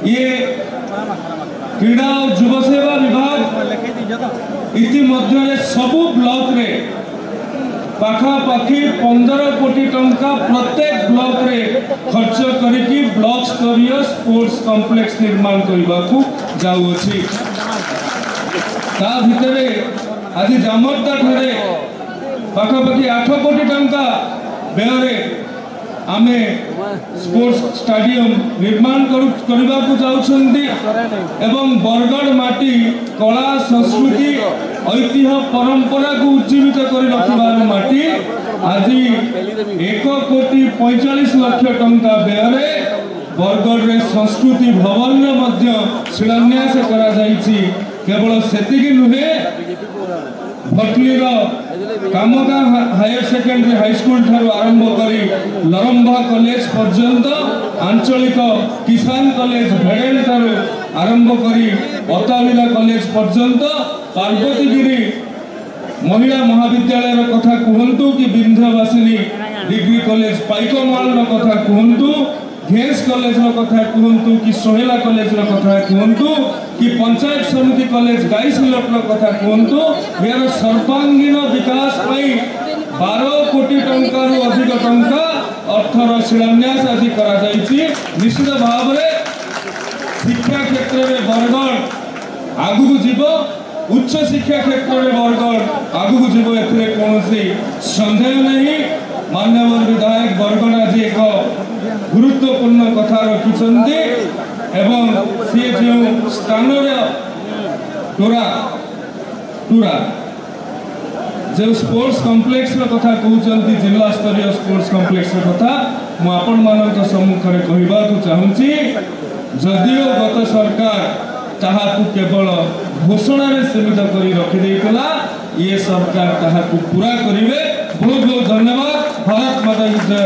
ये क्रीड़ा और युव सेवा विभाग इतिमध्य सबु ब्लॉक रे पाखापाखि 15 कोटी टंका प्रत्येक ब्लॉक रे खर्च करिकी ब्लॉक स्तरीय स्पोर्ट्स कॉम्प्लेक्स निर्माण करने को जाऊँगी। ता भितरे आज जामरदा ठारे पाखापाखि 8 कोटी टंका व्यय आमे स्पोर्ट्स स्टेडियम निर्माण करने को जाउछंदी एवं बरगढ़ माटी कला संस्कृति ऐतिह्य परंपरा को उज्जीवित कर रखिबार माटी आज 1,45,00,000 टंका व्यय बरगढ़ रे संस्कृति भवन मध्य शिलान्यास करा जाइछि। केवल सेतिकी नुहे भटलीर कामगा हायर सेकेंडरी हाई स्कूल ठारू आरंभ करी लरंभा कॉलेज पर्यंत आंचलिक किसान कॉलेज भेडेल ठारू आरंभ करी अताविला कॉलेज पर्यंत पार्वतीगिरी महिला महाविद्यालय कथा कहतु कि विंध्यवासिनी डिग्री कॉलेज पाइकमाल कथा कहतु घेस कॉलेज कथा कहतु कि सोहेला कॉलेज कथा कहतु कि पंचायत समिति कॉलेज गाईसिलट कथा कहतु यार सर्वांगीन विकास 12 कोटी टंका अधिक टंका अर्थर शिलान्यास आज करा जाइछि। निश्चित भाव में शिक्षा क्षेत्र में बरगढ़ आगु जीव उच्च शिक्षा क्षेत्र में बरगढ़ आगु जीव एथिरे कोनोसी संदेह नहीं। माननीय विधायक बरगढ़ आज एक गुरुत्वपूर्ण कथा रखिछन्ति एवं सी जो स्थान टोरा जो स्पोर्ट्स कॉम्प्लेक्स कथा कहते जिला स्तरीय स्पोर्ट्स कॉम्प्लेक्स कथा मुझे मान सम्मुखें कहवाक चाहूँगी। जदिओ गत सरकार ताहाकु केवल घोषणा सीमित कर रखिदेला ये सरकार ताहाकु पूरा करेंगे। बहुत बहुत धन्यवाद। भारत माता की जय।